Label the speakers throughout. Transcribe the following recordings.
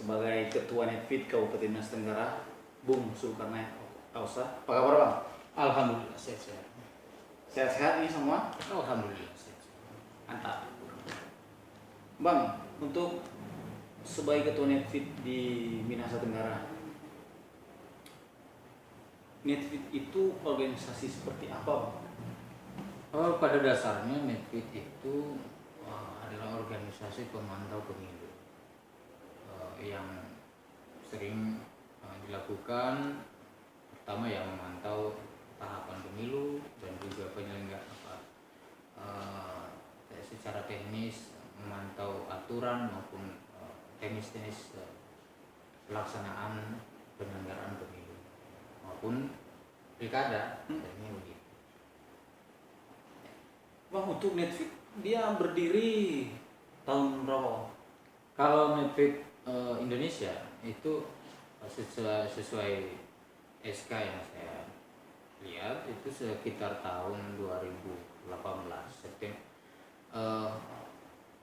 Speaker 1: sebagai Ketua Netfit Kabupaten Nias Tenggara, Bung Zulkarnain Ausa. Apa kabar Bang?
Speaker 2: Alhamdulillah sehat-sehat.
Speaker 1: Sehat-sehat ini semua?
Speaker 2: Alhamdulillah sehat-sehat.
Speaker 1: Mantap. Bang, untuk sebagai Ketua Netfit di Minahasa Tenggara, Netfit itu organisasi seperti apa Bang?
Speaker 2: Pada dasarnya Netfit itu adalah organisasi pemantau pemilu yang sering dilakukan. Pertama ya memantau tahapan pemilu dan juga penyelenggara secara teknis memantau aturan maupun teknis-teknis pelaksanaan penyelenggaraan pemilu maupun pilkada. Ini begitu.
Speaker 1: Bang, untuk Netfit dia berdiri tahun berapa?
Speaker 2: Kalau Netfit Indonesia itu sesuai SK yang saya lihat itu sekitar tahun 2018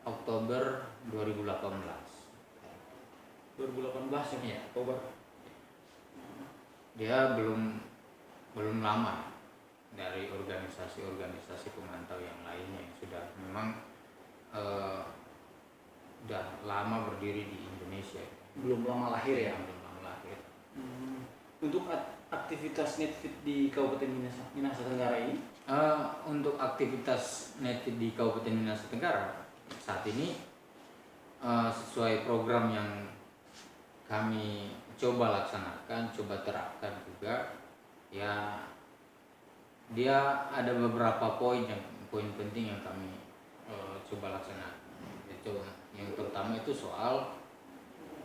Speaker 2: Oktober 2018.
Speaker 1: 2018 ya? Oktober.
Speaker 2: Dia belum lama dari organisasi pemantau yang lainnya yang sudah memang udah lama berdiri di Indonesia.
Speaker 1: Belum lama lahir ya?
Speaker 2: Belum lama lahir.
Speaker 1: Untuk aktivitas Netfit di Kabupaten Minahasa Tenggara ini?
Speaker 2: Untuk aktivitas Netfit di Kabupaten Minahasa Tenggara saat ini sesuai program yang kami coba laksanakan, coba terapkan juga, ya dia ada beberapa poin penting yang kami coba laksanakan. Itu yang pertama itu soal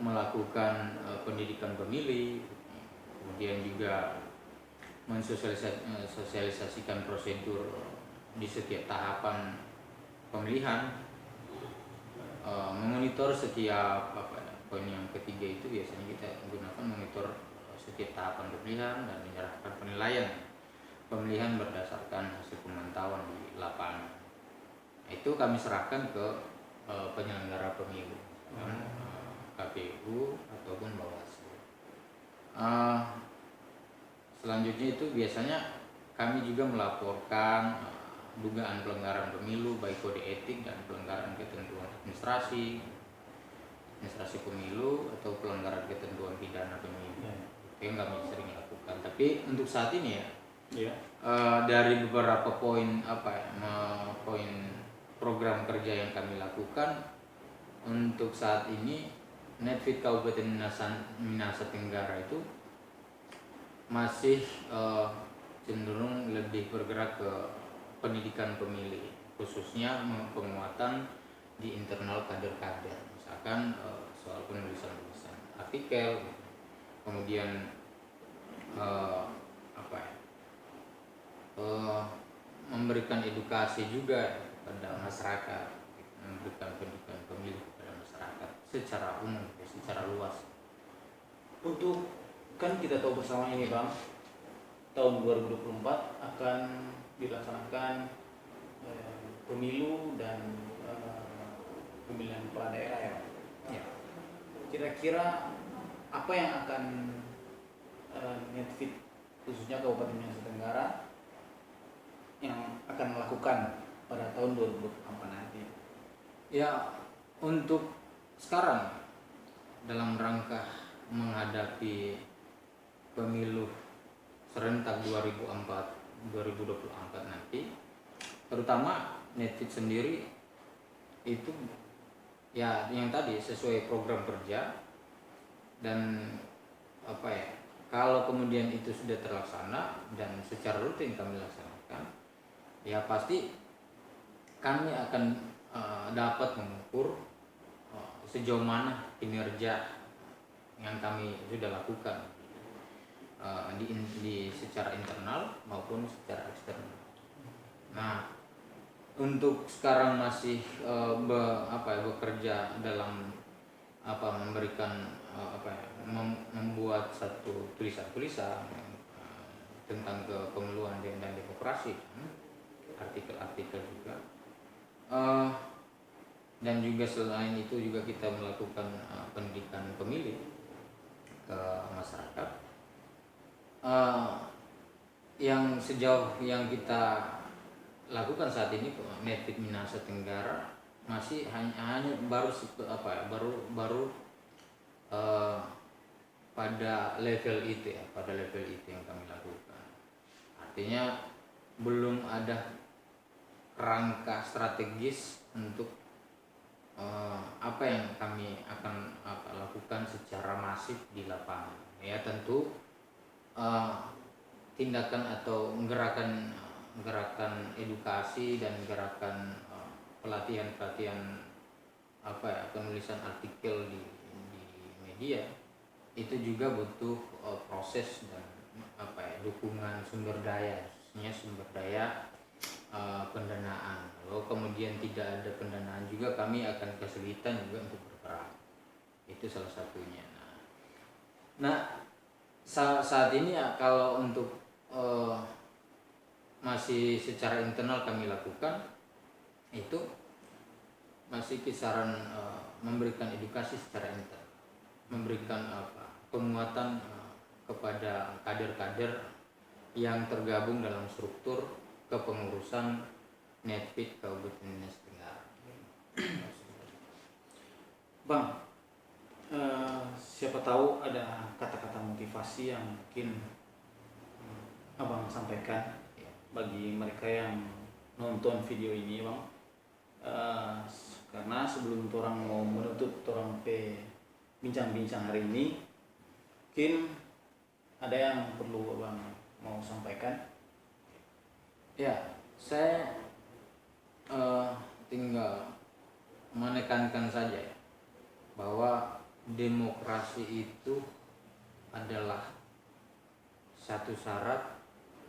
Speaker 2: melakukan pendidikan pemilih, kemudian juga mensosialisasikan prosedur di setiap tahapan pemilihan, memonitor setiap poin yang ketiga itu biasanya kita gunakan monitor setiap tahapan pemilihan dan menyerahkan penilaian pemilihan berdasarkan hasil pemantauan di lapangan. Itu kami serahkan ke penyelenggara pemilu, KPU ataupun Bawaslu. Selanjutnya itu biasanya kami juga melaporkan dugaan pelanggaran pemilu baik kode etik dan pelanggaran ketentuan administrasi pemilu atau pelanggaran ketentuan pidana pemilu. Itu yang kami sering lakukan. Tapi untuk saat ini dari beberapa poin poin program kerja yang kami lakukan untuk saat ini Netfit Kabupaten Minahasa Tenggara itu masih cenderung lebih bergerak ke pendidikan pemilih, khususnya penguatan di internal kader-kader, misalkan soal penulisan artikel, kemudian memberikan edukasi juga kepada masyarakat, memberikan pendidikan pemilih kepada masyarakat secara umum, secara luas.
Speaker 1: Untuk kan kita tahu bersama ini Bang, tahun 2024 akan dilaksanakan pemilu dan pemilihan kepala daerah ya. Kira-kira apa yang akan Netfit khususnya Kabupaten Minahasa Tenggara yang akan melakukan pada tahun 2024 nanti?
Speaker 2: Ya, untuk sekarang dalam rangka menghadapi pemilu serentak 2024 nanti, terutama Netfit sendiri itu ya yang tadi sesuai program kerja dan kalau kemudian itu sudah terlaksana dan secara rutin kami laksanakan, ya pasti kami akan dapat mengukur sejauh mana kinerja yang kami sudah lakukan di secara internal maupun secara eksternal. Nah, untuk sekarang masih bekerja dalam memberikan membuat satu tulisan-tulisan tentang kepemiluan dan demokrasi, artikel-artikel juga, dan juga selain itu juga kita melakukan pendidikan pemilih sejauh yang kita lakukan saat ini Netflix Minahasa Tenggara masih hanya baru baru eh, pada level itu ya, pada level itu yang kami lakukan. Artinya belum ada rangka strategis untuk apa yang kami akan lakukan secara masif di lapangan. Ya tentu tindakan atau gerakan edukasi dan gerakan pelatihan penulisan artikel di media itu juga butuh proses dan dukungan sumber daya, khususnya sumber daya pendanaan. Kalau kemudian tidak ada pendanaan juga kami akan kesulitan juga untuk bergerak. Itu salah satunya. Nah saat ini ya, kalau untuk masih secara internal kami lakukan itu masih kisaran memberikan edukasi secara internal, memberikan penguatan kepada kader-kader yang tergabung dalam struktur kepengurusan Netflix Kabupaten Minahasa Tenggara.
Speaker 1: Bang, siapa tahu ada kata-kata motivasi yang mungkin abang sampaikan bagi mereka yang nonton video ini, bang. Karena sebelum orang mau menutup orang bincang-bincang hari ini, mungkin ada yang perlu abang mau sampaikan.
Speaker 2: Ya, saya tinggal menekankan saja ya, bahwa demokrasi itu adalah satu syarat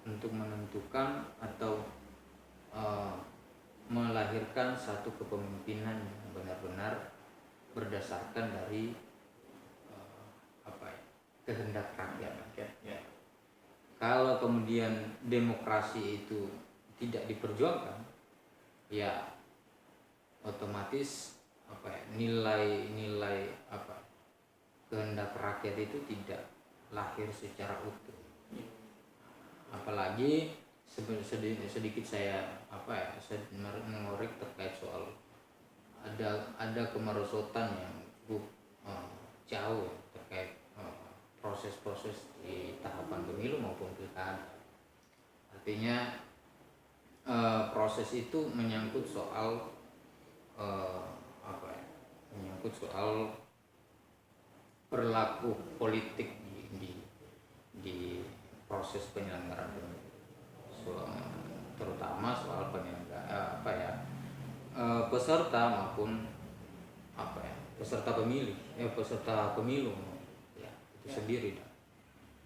Speaker 2: untuk menentukan atau melahirkan satu kepemimpinan yang benar-benar berdasarkan dari kehendak rakyat.
Speaker 1: Ya.
Speaker 2: Kalau kemudian demokrasi itu tidak diperjuangkan, ya otomatis nilai kehendak rakyat itu tidak lahir secara utuh. Apalagi sedikit saya mengorek terkait soal ada kemerosotan yang cukup jauh terkait proses-proses di tahapan pemilu maupun pilkada. Artinya proses itu menyangkut soal menyangkut soal perilaku politik di proses penyelenggaraan pemilu, terutama soal peserta maupun peserta pemilu ya itu sendiri,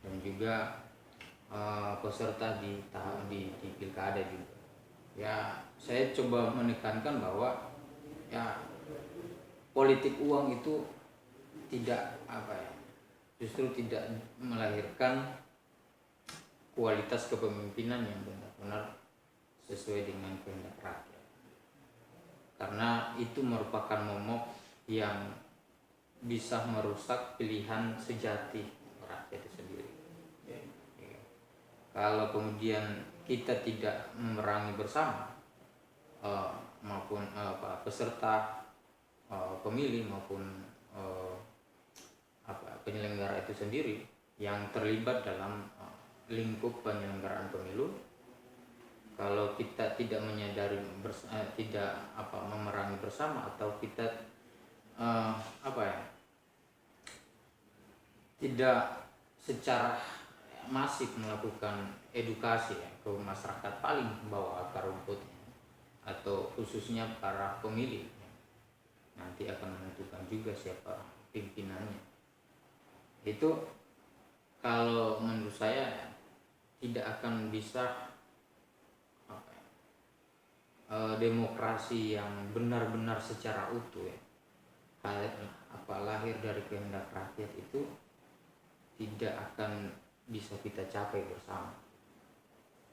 Speaker 2: dan juga peserta di pilkada juga. Ya saya coba menekankan bahwa ya politik uang itu tidak justru tidak melahirkan kualitas kepemimpinan yang benar-benar sesuai dengan kehendak rakyat, karena itu merupakan momok yang bisa merusak pilihan sejati rakyat itu sendiri. Kalau kemudian kita tidak memerangi bersama maupun peserta pemilih maupun penyelenggara itu sendiri yang terlibat dalam lingkup penyelenggaraan pemilu, kalau kita tidak menyadari tidak memerangi bersama, atau kita tidak secara masif melakukan edukasi ke masyarakat paling bawah akar rumputnya, atau khususnya para pemilih, nanti akan menentukan juga siapa pimpinannya. Itu kalau menurut saya tidak akan bisa demokrasi yang benar-benar secara utuh ya, lahir dari kehendak rakyat itu tidak akan bisa kita capai bersama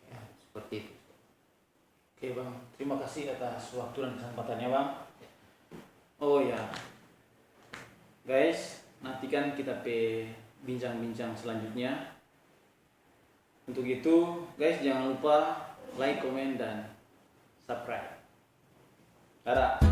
Speaker 2: ya, seperti itu.
Speaker 1: Oke bang, terima kasih atas waktu dan kesempatannya bang. Oh ya guys, nantikan kita bincang-bincang selanjutnya Untuk itu guys, jangan lupa like, komen, dan subscribe. Dadah.